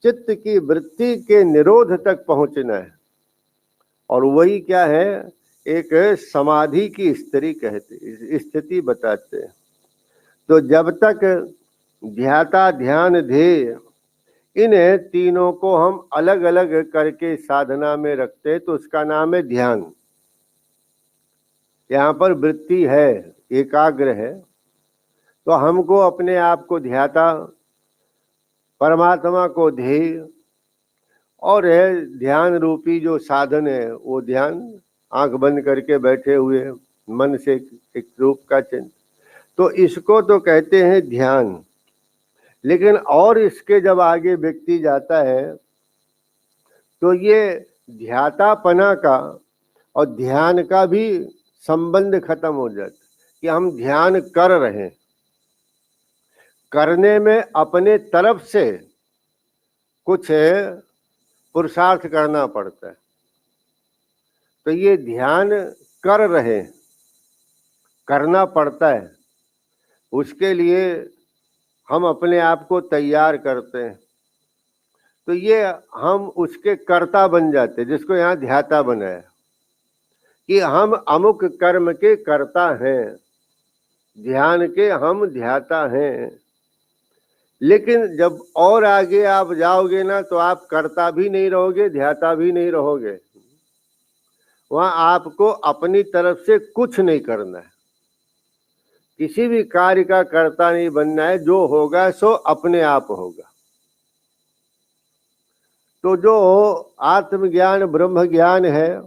चित्त की वृत्ति के निरोध तक पहुंचना है। और वही क्या है, एक समाधि की स्थिति बताते हैं। तो जब तक ध्याता ध्यान ध्येय इन तीनों को हम अलग अलग करके साधना में रखते तो उसका नाम है ध्यान। यहाँ पर वृत्ति है, एकाग्र है, तो हमको अपने आप को ध्याता, परमात्मा को ध्येय, और है ध्यान रूपी जो साधन है वो ध्यान, आंख बंद करके बैठे हुए मन से एक रूप का चिन्ह, तो इसको तो कहते हैं ध्यान। लेकिन और इसके जब आगे व्यक्ति जाता है तो ये ध्यातापना का और ध्यान का भी संबंध खत्म हो जाता कि हम ध्यान कर रहे हैं, करने में अपने तरफ से कुछ पुरुषार्थ करना पड़ता है। तो ये ध्यान कर रहे, करना पड़ता है, उसके लिए हम अपने आप को तैयार करते हैं, तो ये हम उसके कर्ता बन जाते, जिसको यहाँ ध्याता बनाया कि हम अमुक कर्म के कर्ता हैं, ध्यान के हम ध्याता हैं। लेकिन जब और आगे आप जाओगे ना तो आप कर्ता भी नहीं रहोगे, ध्याता भी नहीं रहोगे। वहां आपको अपनी तरफ से कुछ नहीं करना है, किसी भी कार्य का कर्ता नहीं बनना है, जो होगा सो अपने आप होगा। तो जो आत्मज्ञान ब्रह्म ज्ञान है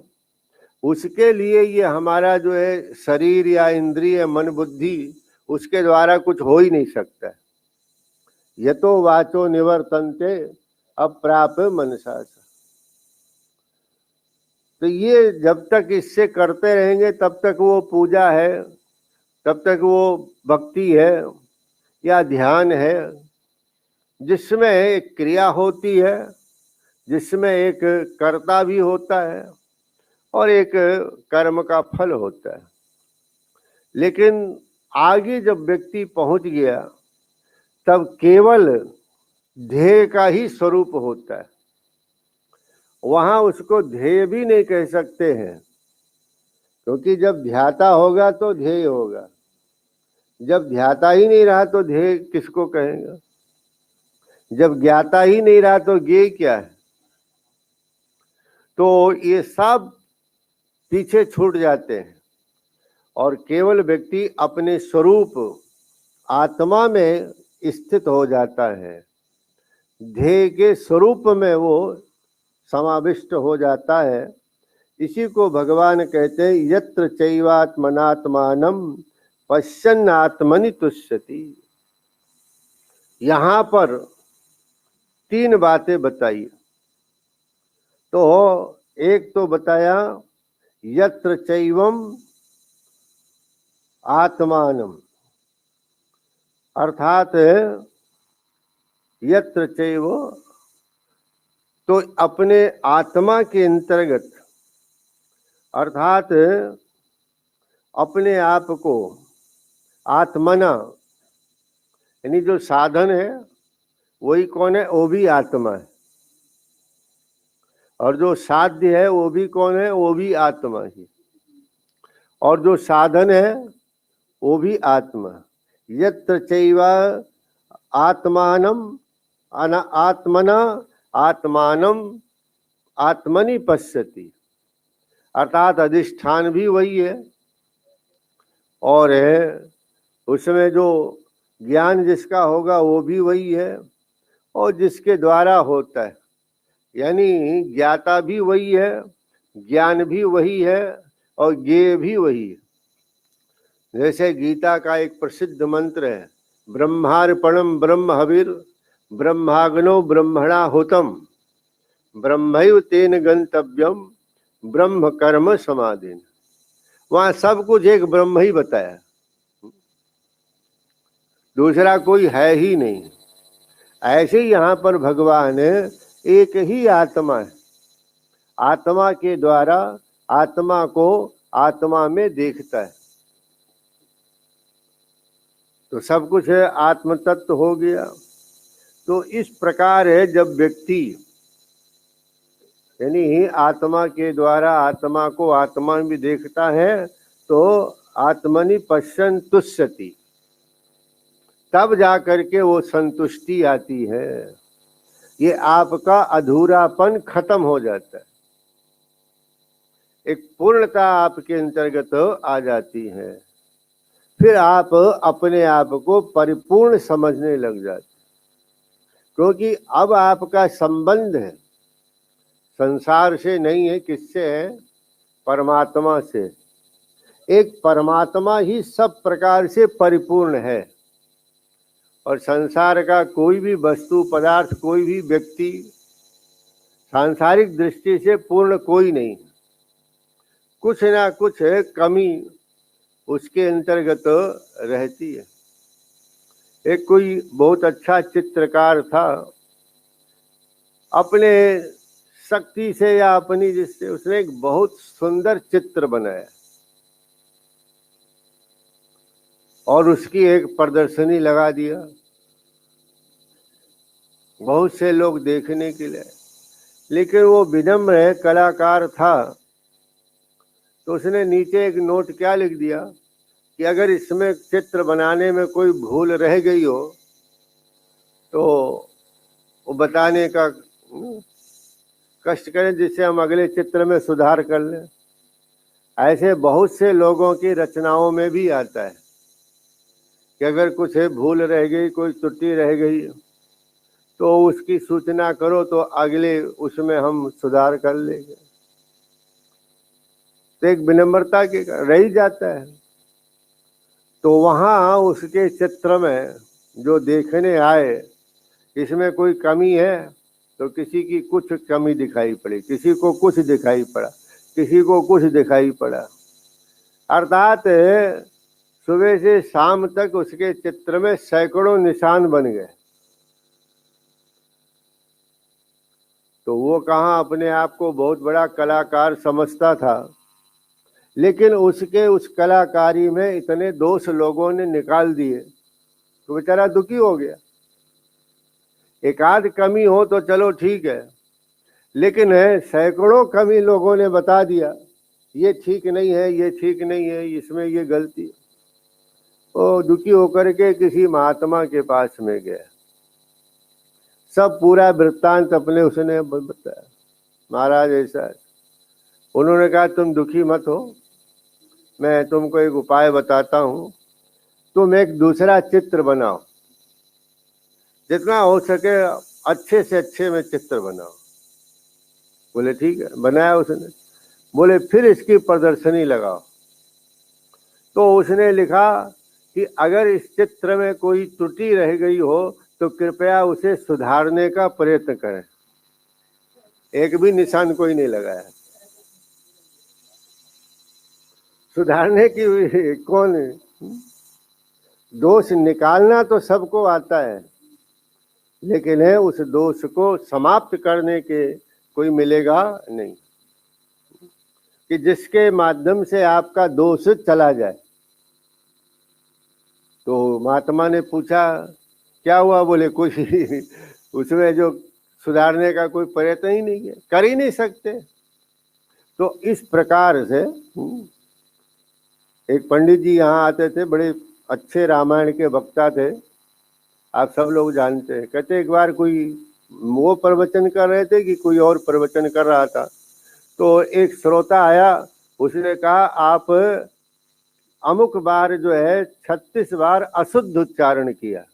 उसके लिए ये हमारा जो है शरीर या इंद्रिय मन बुद्धि, उसके द्वारा कुछ हो ही नहीं सकता है। यतो वाचो निवर्तन्ते अप्राप मनसा। तो ये जब तक इससे करते रहेंगे तब तक वो पूजा है, तब तक वो भक्ति है या ध्यान है, जिसमें एक क्रिया होती है, जिसमें एक कर्ता भी होता है और एक कर्म का फल होता है। लेकिन आगे जब व्यक्ति पहुंच गया तब केवल ध्येय का ही स्वरूप होता है, वहां उसको ध्येय भी नहीं कह सकते हैं, क्योंकि जब ध्याता होगा तो ध्येय होगा, जब ध्याता ही नहीं रहा तो ध्येय किसको कहेगा, जब ज्ञाता ही नहीं रहा तो ज्ञेय क्या है। तो ये सब पीछे छूट जाते हैं और केवल व्यक्ति अपने स्वरूप आत्मा में स्थित हो जाता है, ध्येय के स्वरूप में वो समाविष्ट हो जाता है। इसी को भगवान कहते हैं यत्र चैवात्मनात्मानं पश्यन्नात्मनि तुष्यति। यहाँ पर तीन बातें बताई। तो एक तो बताया यत्र चैवम आत्मानम, अर्थात यत्र चैव, तो अपने आत्मा के अंतर्गत, अर्थात अपने आप को आत्मना, यानी जो साधन है वही कौन है, वो भी आत्मा है, और जो साध्य है वो भी कौन है, वो भी आत्मा ही, और जो साधन है वो भी आत्मा। यत्र चैवा आत्मानम आत्मना आत्मानम आत्मनि पश्यति, अर्थात अधिष्ठान भी वही है और उसमें जो ज्ञान जिसका होगा वो भी वही है, और जिसके द्वारा होता है, यानी ज्ञाता भी वही है, ज्ञान भी वही है और ज्ञेय भी वही है। जैसे गीता का एक प्रसिद्ध मंत्र है, ब्रह्मार्पणम ब्रह्म हविर ब्रह्माग्नो ब्रह्मणा हुतम ब्रह्मैव तेन गंतव्यम ब्रह्म कर्म समाधिन। वहां सब कुछ एक ब्रह्म ही बताया, दूसरा कोई है ही नहीं। ऐसे ही यहाँ पर भगवान एक ही आत्मा है, आत्मा के द्वारा आत्मा को आत्मा में देखता है, तो सब कुछ आत्म तत्व हो गया। तो इस प्रकार है जब व्यक्ति यानी आत्मा के द्वारा आत्मा को आत्मा भी देखता है तो आत्मनि पश्यन् तुष्यति, तब जा करके वो संतुष्टि आती है। ये आपका अधूरापन खत्म हो जाता है, एक पूर्णता आपके अंतर्गत आ जाती है। फिर आप अपने आप को परिपूर्ण समझने लग जाते, क्योंकि अब आपका संबंध है संसार से नहीं है, किससे है? परमात्मा से। एक परमात्मा ही सब प्रकार से परिपूर्ण है और संसार का कोई भी वस्तु पदार्थ, कोई भी व्यक्ति सांसारिक दृष्टि से पूर्ण कोई नहीं, कुछ ना कुछ कमी उसके अंतर्गत रहती है। एक कोई बहुत अच्छा चित्रकार था, अपने शक्ति से या अपनी जिससे उसने एक बहुत सुंदर चित्र बनाया और उसकी एक प्रदर्शनी लगा दिया, बहुत से लोग देखने के लिए। लेकिन वो विनम्र कलाकार था, तो उसने नीचे एक नोट क्या लिख दिया कि अगर इसमें चित्र बनाने में कोई भूल रह गई हो तो वो बताने का कष्ट करें, जिससे हम अगले चित्र में सुधार कर लें। ऐसे बहुत से लोगों की रचनाओं में भी आता है कि अगर कुछ भूल रह गई, कोई त्रुटि रह गई तो उसकी सूचना करो तो अगले उसमें हम सुधार कर लेंगे। तो एक विनम्रता के रह ही जाता है। तो वहाँ उसके चित्र में जो देखने आए, इसमें कोई कमी है तो किसी की कुछ कमी दिखाई पड़ी, किसी को कुछ दिखाई पड़ा, किसी को कुछ दिखाई पड़ा। अर्थात सुबह से शाम तक उसके चित्र में सैकड़ों निशान बन गए। तो वो कहाँ अपने आप को बहुत बड़ा कलाकार समझता था, लेकिन उसके उस कलाकारी में इतने दोष लोगों ने निकाल दिए तो बेचारा दुखी हो गया। एक आध कमी हो तो चलो ठीक है, लेकिन सैकड़ों कमी लोगों ने बता दिया, ये ठीक नहीं है, ये ठीक नहीं है, इसमें ये गलती। वो दुखी होकर के किसी महात्मा के पास में गया, सब पूरा वृत्तांत अपने उसने बताया। महाराज ऐसा, उन्होंने कहा तुम दुखी मत हो, मैं तुमको एक उपाय बताता हूँ, तुम एक दूसरा चित्र बनाओ, जितना हो सके अच्छे से अच्छे में चित्र बनाओ। बोले ठीक है, बनाया उसने। बोले फिर इसकी प्रदर्शनी लगाओ। तो उसने लिखा कि अगर इस चित्र में कोई त्रुटि रह गई हो तो कृपया उसे सुधारने का प्रयत्न करें। एक भी निशान कोई नहीं लगाया। सुधारने की कौन, दोष निकालना तो सबको आता है, लेकिन उस दोष को समाप्त करने के कोई मिलेगा नहीं कि जिसके माध्यम से आपका दोष चला जाए। तो महात्मा ने पूछा क्या हुआ? बोले कुछ उसमें जो सुधारने का कोई प्रयत्न ही नहीं है, कर ही नहीं सकते। तो इस प्रकार से एक पंडित जी यहाँ आते थे, बड़े अच्छे रामायण के वक्ता थे, आप सब लोग जानते हैं। कहते एक बार कोई वो प्रवचन कर रहे थे कि कोई और प्रवचन कर रहा था, तो एक श्रोता आया, उसने कहा आप अमुक बार जो है 36 बार अशुद्ध उच्चारण किया।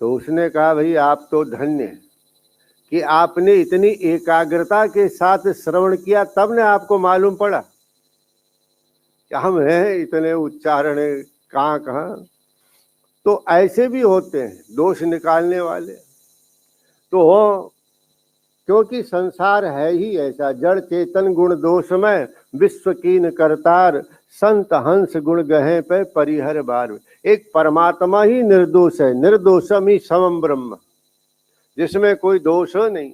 तो उसने कहा भाई आप तो धन्य हैं कि आपने इतनी एकाग्रता के साथ श्रवण किया, तब ने आपको मालूम पड़ा कि हम हैं इतने उच्चारण कहाँ कहाँ। तो ऐसे भी होते हैं दोष निकालने वाले। तो क्योंकि संसार है ही ऐसा, जड़ चेतन गुण दोषमय, विश्व कीन करतार, संत हंस गुण गहे पे परिहर बार। एक परमात्मा ही निर्दोष है, निर्दोषम ही समम ब्रह्म, जिसमें कोई दोष नहीं।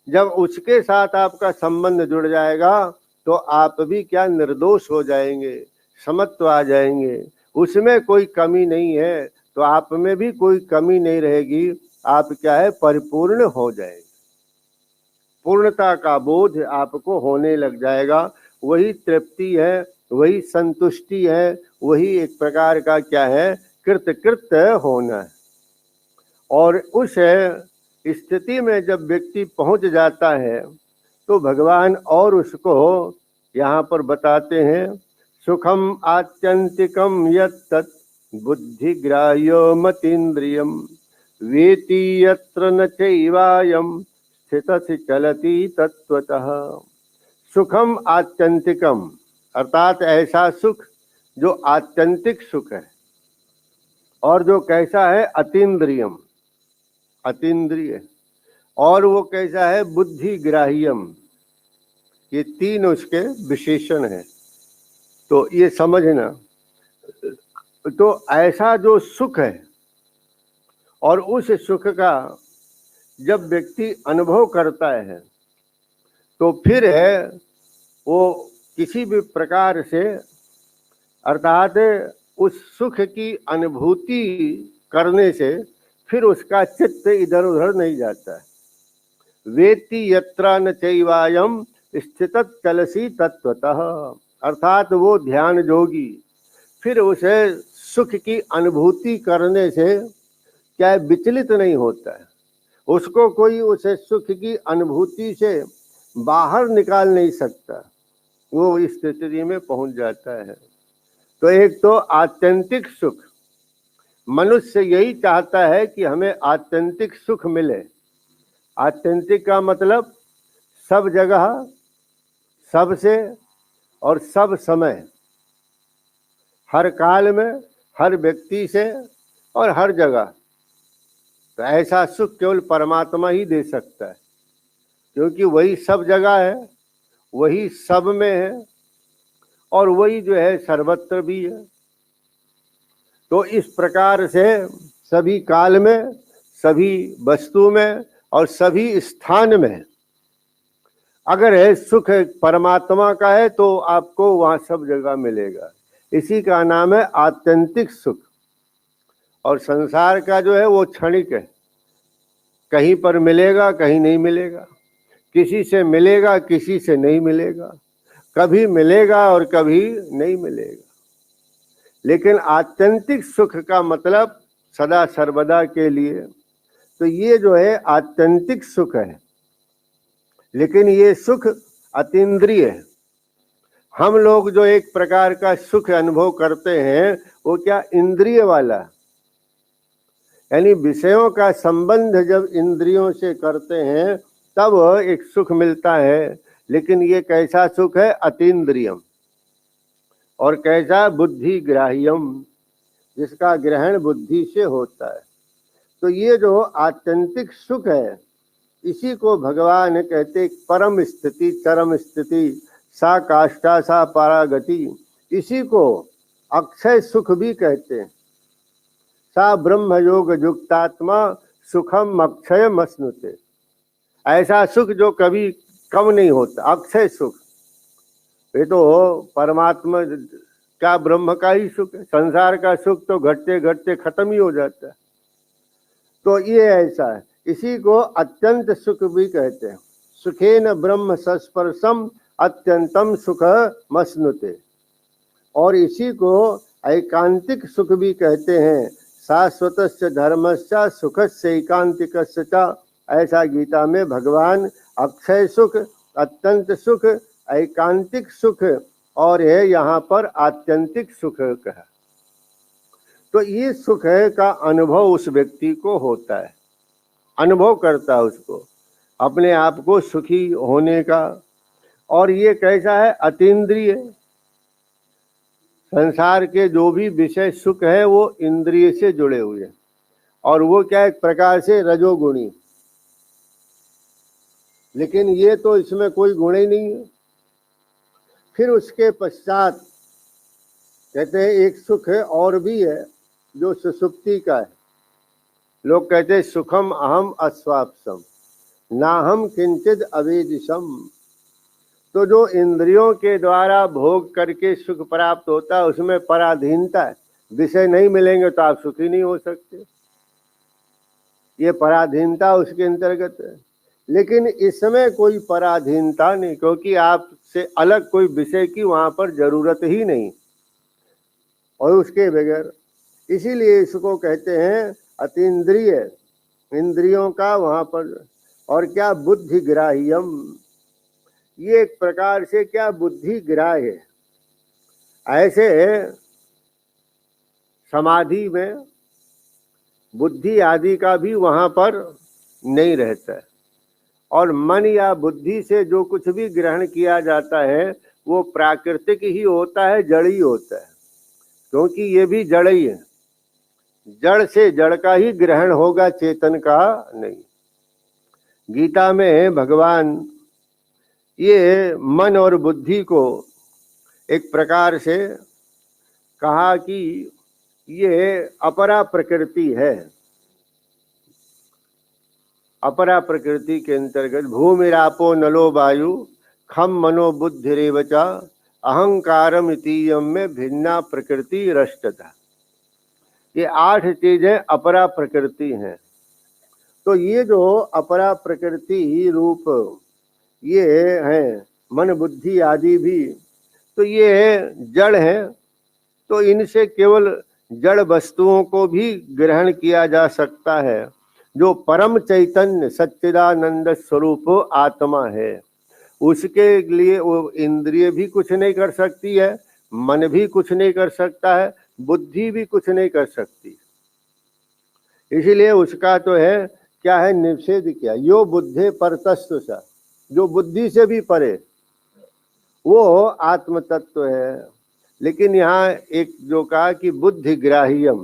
जब उसके साथ आपका संबंध जुड़ जाएगा तो आप भी क्या निर्दोष हो जाएंगे, समत्व आ जाएंगे। उसमें कोई कमी नहीं है तो आप में भी कोई कमी नहीं रहेगी। आप क्या है परिपूर्ण हो जाएंगे, पूर्णता का बोध आपको होने लग जाएगा। वही तृप्ति है, वही संतुष्टि है, वही एक प्रकार का क्या है कृत होना है। और उस स्थिति में जब व्यक्ति पहुंच जाता है तो भगवान और उसको यहाँ पर बताते हैं, सुखम आत्यंतिकम यत्तत् बुद्धिग्राह्यो मतीन्द्रियम वेति यत्र न चैवायम स्थितस्य चलति तत्वतः। सुखम आत्यंतिकम अर्थात ऐसा सुख जो आत्यंतिक सुख है, और जो कैसा है अतीन्द्रियम अतीन्द्रिय, और वो कैसा है बुद्धिग्राह्यम। ये तीन उसके विशेषण है, तो ये समझना। तो ऐसा जो सुख है, और उस सुख का जब व्यक्ति अनुभव करता है तो फिर है वो किसी भी प्रकार से अर्थात उस सुख की अनुभूति करने से फिर उसका चित्त इधर उधर नहीं जाता है। वेति यत्र न चैवायम स्थितत् चलसि तत्वतः, अर्थात वो ध्यान जोगी फिर उसे सुख की अनुभूति करने से क्या विचलित नहीं होता है, उसको कोई उसे सुख की अनुभूति से बाहर निकाल नहीं सकता, वो इस स्थिति में पहुंच जाता है। तो एक तो आत्यंतिक सुख, मनुष्य यही चाहता है कि हमें आत्यंतिक सुख मिले। आत्यंतिक का मतलब सब जगह, सबसे और सब समय, हर काल में, हर व्यक्ति से और हर जगह। तो ऐसा सुख केवल परमात्मा ही दे सकता है, क्योंकि वही सब जगह है, वही सब में है, और वही जो है सर्वत्र भी है। तो इस प्रकार से सभी काल में, सभी वस्तु में और सभी स्थान में अगर है सुख परमात्मा का है तो आपको वहाँ सब जगह मिलेगा। इसी का नाम है आत्यंतिक सुख। और संसार का जो है वो क्षणिक है, कहीं पर मिलेगा कहीं नहीं मिलेगा, किसी से मिलेगा किसी से नहीं मिलेगा, कभी मिलेगा और कभी नहीं मिलेगा। लेकिन आत्यंतिक सुख का मतलब सदा सर्वदा के लिए, तो ये जो है आत्यंतिक सुख है। लेकिन ये सुख अतीन्द्रिय है। हम लोग जो एक प्रकार का सुख अनुभव करते हैं वो क्या इंद्रिय वाला, यानी विषयों का संबंध जब इंद्रियों से करते हैं तब एक सुख मिलता है। लेकिन ये कैसा सुख है अतीन्द्रियम, और कैसा बुद्धिग्राह्यम, जिसका ग्रहण बुद्धि से होता है। तो ये जो आत्यंतिक सुख है इसी को भगवान कहते परम स्थिति, चरम स्थिति, सा काष्ठा सा परागति। इसी को अक्षय सुख भी कहते हैं। सा ब्रह्म योग युक्तात्मा सुखम अक्षय मसनुते, ऐसा सुख जो कभी कम नहीं होता, अक्षय सुख। ये तो परमात्मा का ब्रह्म का ही सुख है। संसार का सुख तो घटते घटते खत्म ही हो जाता है। तो ये ऐसा है, इसी को अत्यंत सुख भी कहते हैं। सुखेन ब्रह्म संस्पर्शम अत्यंतम सुख मसनुते, और इसी को एकांतिक सुख भी कहते हैं। शाश्वतस्य धर्मस्य सुखस्य एकांतिकस्य च, ऐसा गीता में भगवान अक्षय सुख, अत्यंत सुख, एकांतिक सुख और है यहाँ पर आत्यंतिक सुख कहा। तो ये सुख का अनुभव उस व्यक्ति को होता है, अनुभव करता है उसको अपने आप को सुखी होने का। और ये कैसा है अतीन्द्रिय। संसार के जो भी विषय सुख है वो इंद्रिय से जुड़े हुए हैं, और वो क्या एक प्रकार से रजोगुणी। लेकिन ये तो इसमें कोई गुण ही नहीं है। फिर उसके पश्चात कहते हैं एक सुख है और भी है जो सुषुप्ति का है। लोग कहते हैं सुखम अहम अस्वाप्सम नाहम किंचित अवेदिशम। तो जो इंद्रियों के द्वारा भोग करके सुख प्राप्त होता है उसमें पराधीनता है। विषय नहीं मिलेंगे तो आप सुखी नहीं हो सकते। ये पराधीनता उसके अंतर्गत है। लेकिन इसमें कोई पराधीनता नहीं, क्योंकि आपसे अलग कोई विषय की वहां पर जरूरत ही नहीं और उसके बगैर। इसीलिए इसको कहते हैं अतीन्द्रिय, इंद्रियों का वहां पर। और क्या बुद्धि ग्राह्यम, ये एक प्रकार से क्या बुद्धि ग्राह्य है। ऐसे समाधि में बुद्धि आदि का भी वहां पर नहीं रहता है, और मन या बुद्धि से जो कुछ भी ग्रहण किया जाता है वो प्राकृतिक ही होता है, जड़ ही होता है, क्योंकि ये भी जड़ ही है। जड़ से जड़ का ही ग्रहण होगा, चेतन का नहीं। गीता में भगवान ये मन और बुद्धि को एक प्रकार से कहा कि ये अपरा प्रकृति है। अपरा प्रकृति के अंतर्गत भूमिरापो नलो वायु खम मनो बुद्धिरेवचा अहंकारम इतीयम में भिन्ना प्रकृति रष्टता। ये 8 चीजें अपरा प्रकृति हैं। तो ये जो अपरा प्रकृति रूप ये हैं मन बुद्धि आदि भी, तो ये जड़ है। तो इनसे केवल जड़ वस्तुओं को भी ग्रहण किया जा सकता है। जो परम चैतन्य सच्चिदानंद स्वरूप आत्मा है, उसके लिए वो इंद्रिय भी कुछ नहीं कर सकती है, मन भी कुछ नहीं कर सकता है, बुद्धि भी कुछ नहीं कर सकती। इसीलिए उसका तो है क्या है, निषेध किया। यो बुद्धे परतस्तु सा, जो बुद्धि से भी परे वो आत्म तत्व है। लेकिन यहाँ एक जो कहा कि बुद्धि ग्राह्यम,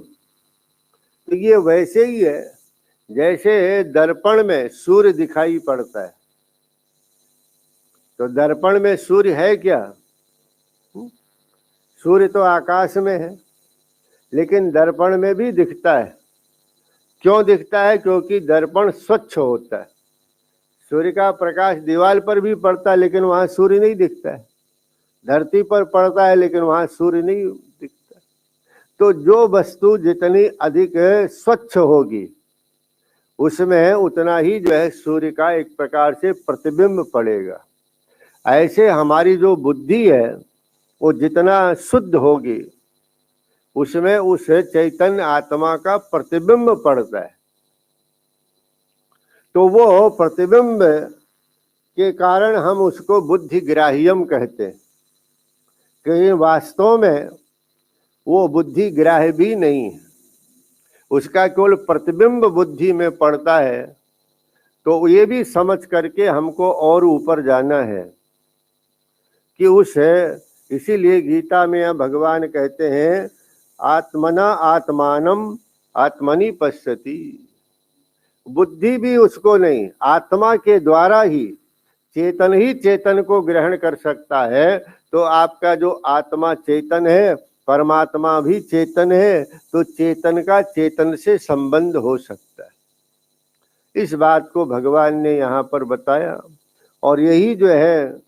तो ये वैसे ही है जैसे दर्पण में सूर्य दिखाई पड़ता है। तो दर्पण में सूर्य है क्या? सूर्य तो आकाश में है, लेकिन दर्पण में भी दिखता है। क्यों दिखता है? क्योंकि दर्पण स्वच्छ होता है। सूर्य का प्रकाश दीवार पर भी पड़ता है, लेकिन वहां सूर्य नहीं दिखता है। धरती पर पड़ता है, लेकिन वहां सूर्य नहीं दिखता। तो जो वस्तु जितनी अधिक स्वच्छ होगी, उसमें उतना ही जो है सूर्य का एक प्रकार से प्रतिबिंब पड़ेगा। ऐसे हमारी जो बुद्धि है वो जितना शुद्ध होगी, उसमें उस चैतन्य आत्मा का प्रतिबिंब पड़ता है। तो वो प्रतिबिंब के कारण हम उसको बुद्धि ग्राह्यम कहते हैं, क्योंकि वास्तव में वो बुद्धि ग्राह्य भी नहीं है। उसका केवल प्रतिबिंब बुद्धि में पड़ता है। तो ये भी समझ करके हमको और ऊपर जाना है कि उस, इसीलिए गीता में भगवान कहते हैं आत्मना आत्मानम आत्मनि पश्यति। बुद्धि भी उसको नहीं, आत्मा के द्वारा ही चेतन को ग्रहण कर सकता है। तो आपका जो आत्मा चेतन है, परमात्मा भी चेतन है, तो चेतन का चेतन से संबंध हो सकता है। इस बात को भगवान ने यहाँ पर बताया, और यही जो है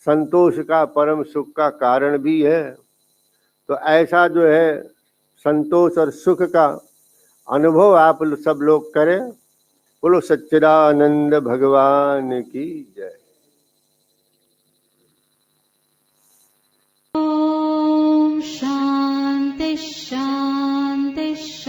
संतोष का, परम सुख का कारण भी है। तो ऐसा जो है संतोष और सुख का अनुभव आप सब लोग करें। बोलो सच्चिदानंद भगवान की जय। ओम शांति शांति शांति।